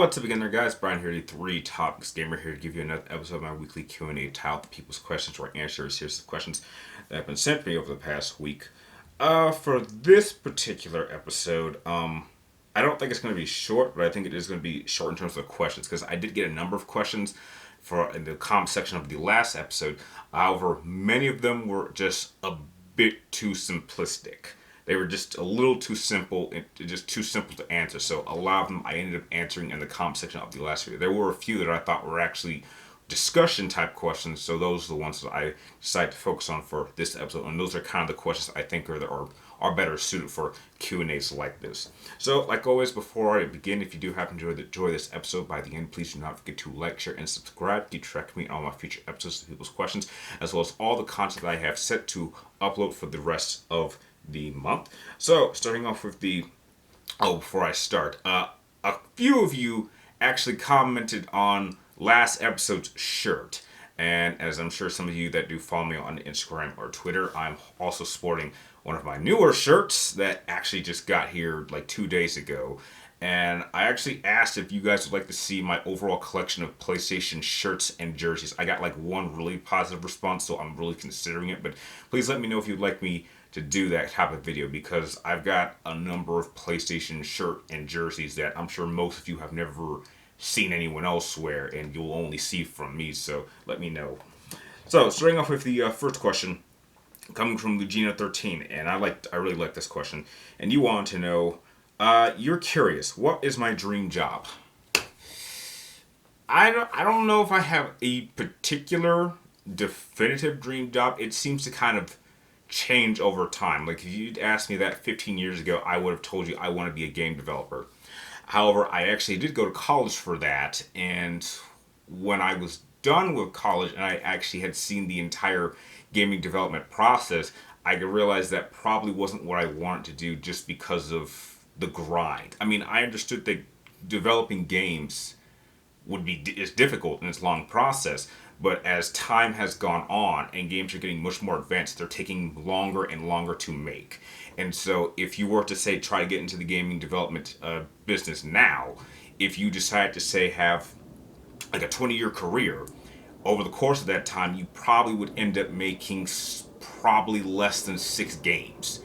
What's up again there, guys? Brian here, the Three Topics Gamer here to give you another episode of my weekly Q&A titled The People's Questions, where I answer a series of questions that have been sent to me over the past week. For this particular episode, I don't think it's going to be short, but I think it is going to be short in terms of questions, because I did get a number of questions in the comment section of the last episode. However, many of them were just a bit too simplistic. They were just a little too simple, just too simple to answer. So a lot of them I ended up answering in the comment section of the last video. There were a few that I thought were actually discussion type questions. So those are the ones that I decided to focus on for this episode. And those are kind of the questions I think are better suited for Q&As like this. So like always, before I begin, if you do happen to enjoy this episode by the end, please do not forget to like, share, and subscribe. Keep track of me on all my future episodes of People's Questions, as well as all the content that I have set to upload for the rest of the month. So starting off with before I start, a few of you actually commented on last episode's shirt, and as I'm sure some of you that do follow me on Instagram or Twitter, I'm also sporting one of my newer shirts that actually just got here like 2 days ago. And I actually asked if you guys would like to see my overall collection of PlayStation shirts and jerseys. I got like one really positive response, so I'm really considering it. But please let me know if you'd like me to do that type of video, because I've got a number of PlayStation shirt and jerseys that I'm sure most of you have never seen anyone else wear, and you'll only see from me. So let me know. So starting off with the first question, coming from Lugina13, and I really like this question, and you want to know. You're curious, what is my dream job? I don't know if I have a particular definitive dream job. It seems to kind of change over time. Like, if you'd asked me that 15 years ago, I would have told you I want to be a game developer. However, I actually did go to college for that, and when I was done with college and I actually had seen the entire gaming development process, I could realize that probably wasn't what I wanted to do, just because of the grind. I mean, I understood that developing games is difficult and it's a long process, but as time has gone on and games are getting much more advanced, they're taking longer and longer to make. And so if you were to say try to get into the gaming development business now, if you decide to say have like a 20-year career, over the course of that time you probably would end up making probably less than 6 games.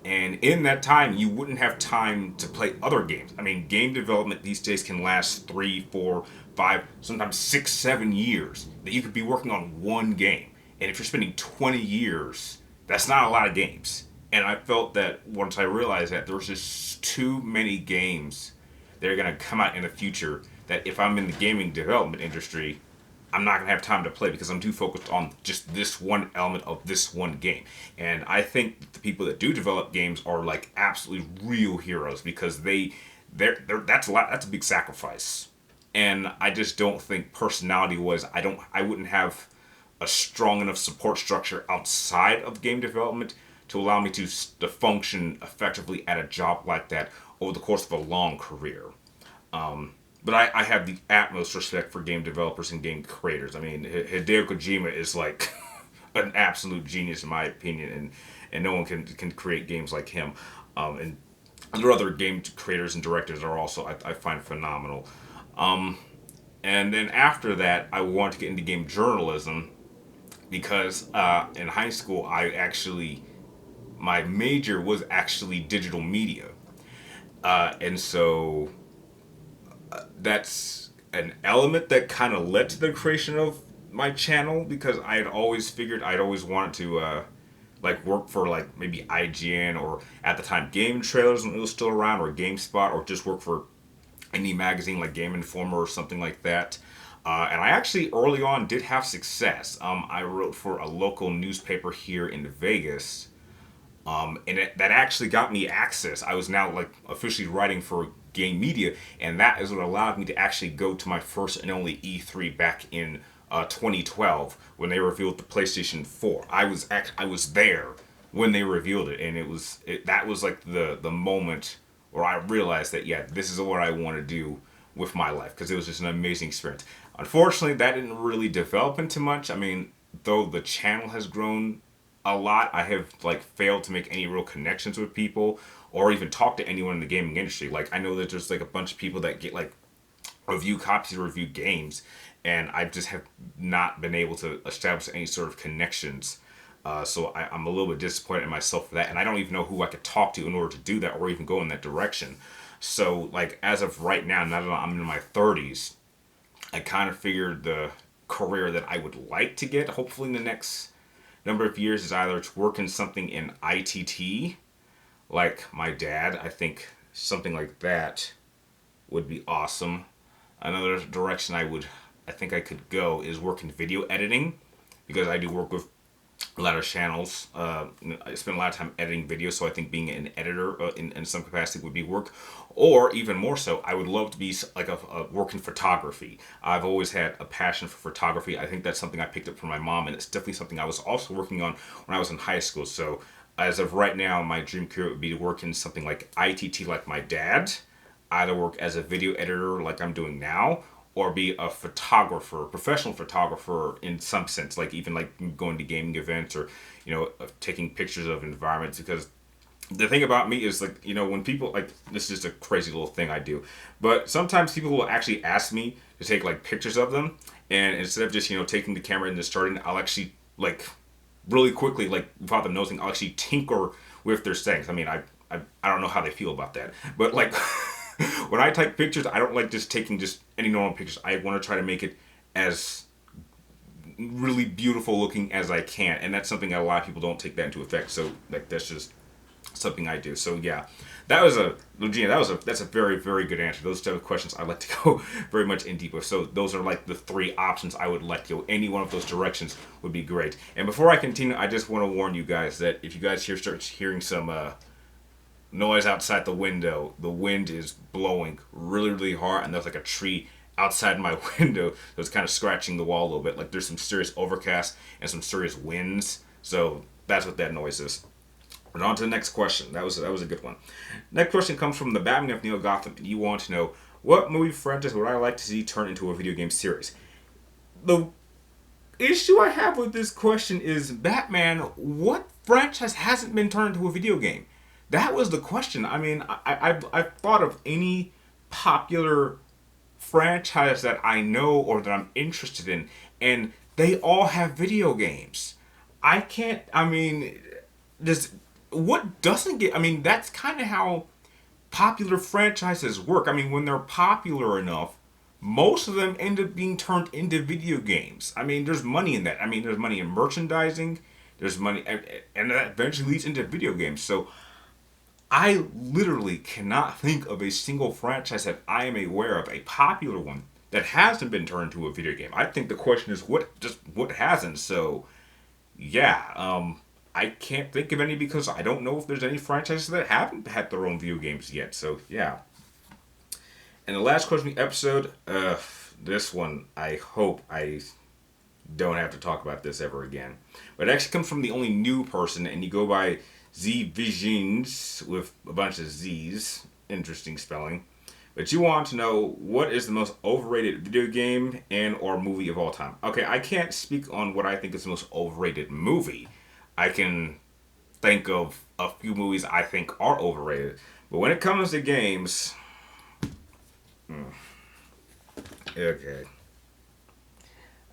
And in that time, you wouldn't have time to play other games. I mean, game development these days can last 3, 4, 5, sometimes 6, 7 years that you could be working on one game. And if you're spending 20 years, that's not a lot of games. And I felt that once I realized that there was just too many games that are going to come out in the future, that if I'm in the gaming development industry, I'm not going to have time to play because I'm too focused on just this one element of this one game. And I think the people that do develop games are like absolutely real heroes, because that's a big sacrifice. And I just don't think personality wise, I wouldn't have a strong enough support structure outside of game development to allow me to function effectively at a job like that over the course of a long career. But I have the utmost respect for game developers and game creators. I mean, Hideo Kojima is like an absolute genius in my opinion, and no one can create games like him. And there are other game creators and directors are also I find phenomenal. And then after that, I wanted to get into game journalism, because in high school my major was actually digital media, and so that's an element that kind of led to the creation of my channel, because I had always figured I'd always wanted to like work for like maybe IGN, or at the time Game Trailers when it was still around, or GameSpot, or just work for any magazine like Game Informer or something like that. And I actually early on did have success. I wrote for a local newspaper here in Vegas, that actually got me access. I was now like officially writing for game media, and that is what allowed me to actually go to my first and only E3 back in 2012 when they revealed the PlayStation 4. I was there when they revealed it, and that was like the moment where I realized that this is what I want to do with my life, because it was just an amazing experience. Unfortunately, that didn't really develop into much. I mean, though the channel has grown a lot, I have like failed to make any real connections with people or even talk to anyone in the gaming industry. Like, I know that there's like a bunch of people that get like review copies or review games, and I just have not been able to establish any sort of connections. So I'm a little bit disappointed in myself for that, and I don't even know who I could talk to in order to do that or even go in that direction. So, like, as of right now that I'm in my 30s, I kind of figured the career that I would like to get, hopefully in the next number of years, is either to work in something in ITT, like my dad. I think something like that would be awesome. Another direction I think I could go is work in video editing, because I do work with a lot of channels. I spend a lot of time editing videos, so I think being an editor in some capacity would be work. Or even more so, I would love to be like a work in photography. I've always had a passion for photography. I think that's something I picked up from my mom, and it's definitely something I was also working on when I was in high school. So as of right now, my dream career would be to work in something like ITT, like my dad, either work as a video editor like I'm doing now, or be a photographer, professional photographer in some sense, like even like going to gaming events, or taking pictures of environments. Because the thing about me is, like, when people, like, this is just a crazy little thing I do, but sometimes people will actually ask me to take like pictures of them, and instead of just taking the camera and just starting, I'll actually, like, really quickly, like, without them noticing, I'll actually tinker with their settings. I mean, I don't know how they feel about that, but like when I take pictures, I don't like just taking just any normal pictures. I want to try to make it as really beautiful looking as I can, and that's something that a lot of people don't take that into effect. So, like, that's just something I do. So yeah, that's a very, very good answer. Those type of questions I like to go very much in deep with. So those are like the three options I would like to go. Any one of those directions would be great. And before I continue, I just want to warn you guys that if you guys start hearing some noise outside the window, the wind is blowing really, really hard, and there's like a tree outside my window that's kind of scratching the wall a little bit. Like, there's some serious overcast and some serious winds. So that's what that noise is. And on to the next question. That was a good one. Next question comes from the Batman of Neil Gotham, and you want to know, what movie franchise would I like to see turn into a video game series? The issue I have with this question is, Batman, what franchise hasn't been turned into a video game? That was the question. I mean, I've thought of any popular franchise that I know or that I'm interested in, and they all have video games. I can't, I mean, this, what doesn't get, I mean, that's kind of how popular franchises work. I mean, when they're popular enough, most of them end up being turned into video games. I mean, there's money in that. I mean, there's money in merchandising, there's money, and that eventually leads into video games. So I literally cannot think of a single franchise that I am aware of, a popular one, that hasn't been turned into a video game. I think the question is what hasn't. So yeah, I can't think of any, because I don't know if there's any franchises that haven't had their own video games yet. So yeah. And the last question of the episode, this one, I hope I don't have to talk about this ever again. But it actually comes from the only new person, and you go by Z Visions with a bunch of Z's. Interesting spelling. But you want to know, what is the most overrated video game and or movie of all time? Okay, I can't speak on what I think is the most overrated movie. I can think of a few movies I think are overrated. But when it comes to games, okay.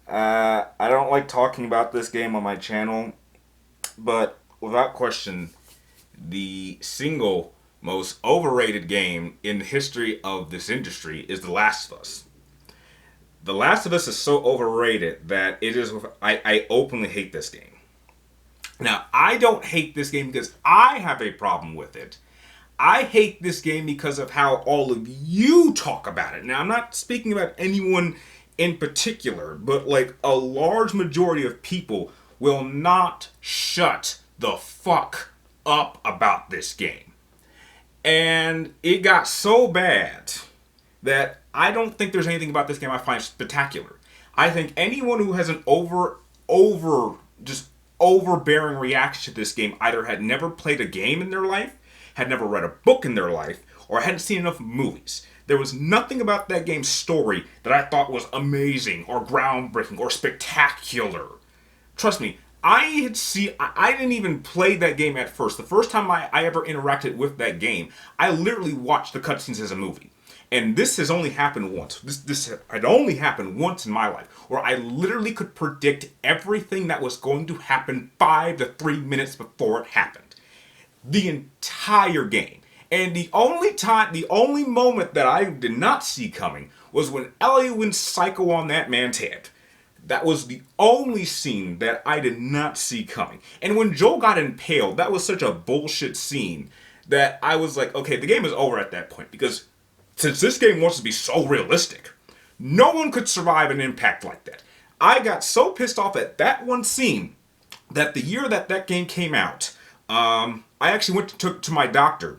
I don't like talking about this game on my channel, but without question, the single most overrated game in the history of this industry is The Last of Us. The Last of Us is so overrated that it is, I openly hate this game. Now, I don't hate this game because I have a problem with it. I hate this game because of how all of you talk about it. Now, I'm not speaking about anyone in particular, but like a large majority of people will not shut the fuck up about this game. And it got so bad that I don't think there's anything about this game I find spectacular. I think anyone who has an just overbearing reaction to this game either had never played a game in their life, had never read a book in their life, or hadn't seen enough movies. There was nothing about that game's story that I thought was amazing or groundbreaking or spectacular. Trust me, I didn't even play that game at first. The first time I ever interacted with that game, I literally watched the cutscenes as a movie. And this has only happened once. This had only happened once in my life, where I literally could predict everything that was going to happen 5 to 3 minutes before it happened. The entire game. And the only moment that I did not see coming was when Ellie went psycho on that man's head. That was the only scene that I did not see coming. And when Joel got impaled, that was such a bullshit scene that I was like, okay, the game is over at that point. Because since this game wants to be so realistic, no one could survive an impact like that. I got so pissed off at that one scene that the year that that game came out, I actually went to my doctor.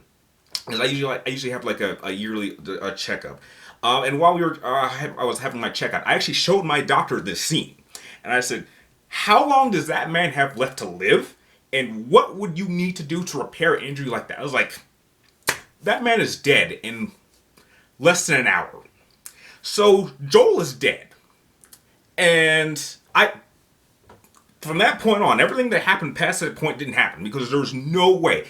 Because I usually have like a yearly checkup. And while I was having my checkup, I actually showed my doctor this scene. And I said, how long does that man have left to live? And what would you need to do to repair an injury like that? I was like, that man is dead in less than an hour. So Joel is dead. And from that point on, everything that happened past that point didn't happen. Because there was no way,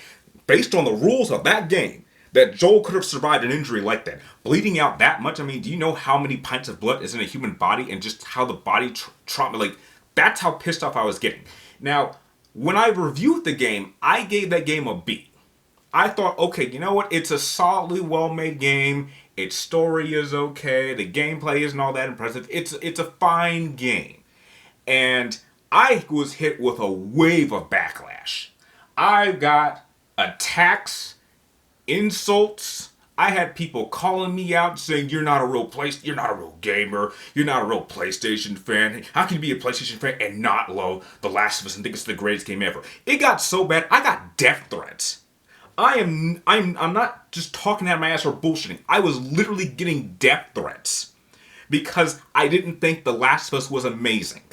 based on the rules of that game, that Joel could have survived an injury like that. Bleeding out that much, I mean, do you know how many pints of blood is in a human body and just how the body trauma, like, that's how pissed off I was getting. Now, when I reviewed the game, I gave that game a B. I thought, okay, you know what? It's a solidly well-made game. Its story is okay. The gameplay isn't all that impressive. It's a fine game. And I was hit with a wave of backlash. I got attacks, insults. I had people calling me out saying you're not a real gamer, you're not a real PlayStation fan. How can you be a PlayStation fan and not love The Last of Us and think it's the greatest game ever? It got so bad, I got death threats. I'm not just talking out my ass or bullshitting. I was literally getting death threats because I didn't think The Last of Us was amazing.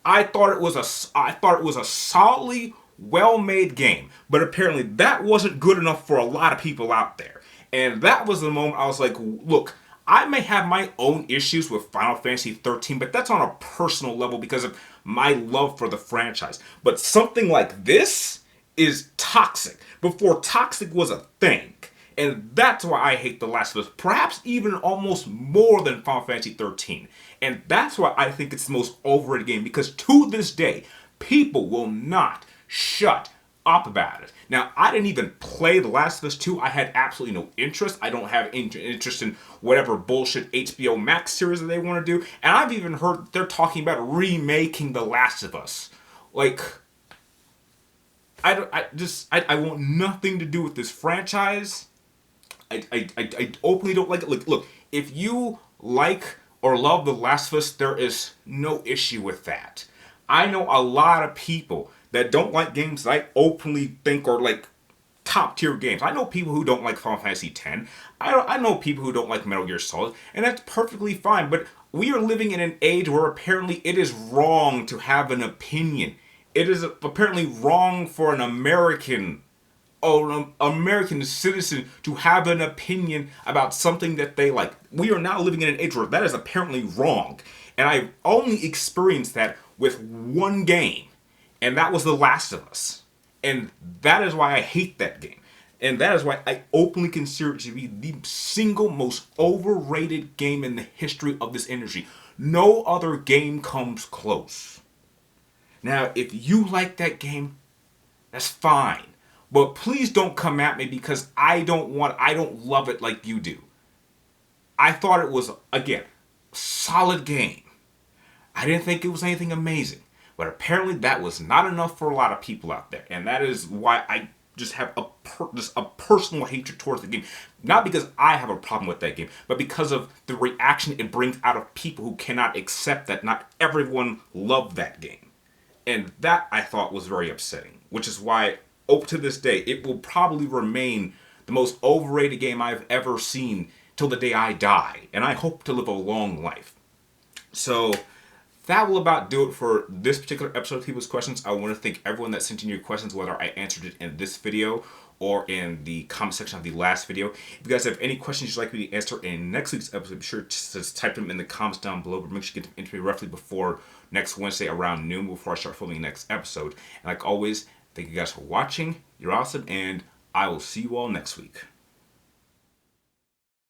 I thought it was a solidly well-made game, but apparently that wasn't good enough for a lot of people out there. And that was the moment I was like, look, I may have my own issues with Final Fantasy 13, but that's on a personal level because of my love for the franchise. But something like this is toxic before toxic was a thing. And that's why I hate The Last of Us, perhaps even almost more than Final Fantasy 13. And that's why I think it's the most overrated game, because to this day, people will not shut up about it. Now, I didn't even play The Last of Us 2. I had absolutely no interest. I don't have interest in whatever bullshit HBO Max series that they want to do. And I've even heard they're talking about remaking The Last of Us. Like, I want nothing to do with this franchise. I openly don't like it. Look, if you like or love The Last of Us, there is no issue with that. I know a lot of people that don't like games that I openly think are like top tier games. I know people who don't like Final Fantasy X. I know people who don't like Metal Gear Solid, and that's perfectly fine. But we are living in an age where apparently it is wrong to have an opinion. It is apparently wrong for an American citizen to have an opinion about something that they like. We are now living in an age where that is apparently wrong. And I've only experienced that with one game, and that was The Last of Us. And that is why I hate that game. And that is why I openly consider it to be the single most overrated game in the history of this industry. No other game comes close. Now, if you like that game, that's fine. But please don't come at me because I don't love it like you do. I thought it was, again, a solid game. I didn't think it was anything amazing. But apparently that was not enough for a lot of people out there. And that is why I just have a personal hatred towards the game. Not because I have a problem with that game, but because of the reaction it brings out of people who cannot accept that not everyone loved that game. And that I thought was very upsetting. Which is why, up to this day, it will probably remain the most overrated game I've ever seen till the day I die. And I hope to live a long life. So that will about do it for this particular episode of People's Questions. I want to thank everyone that sent in your questions, whether I answered it in this video or in the comment section of the last video. If you guys have any questions you'd like me to answer in next week's episode, be sure to type them in the comments down below. But make sure you get them into me roughly before next Wednesday around noon before I start filming the next episode. And like always, thank you guys for watching. You're awesome, and I will see you all next week.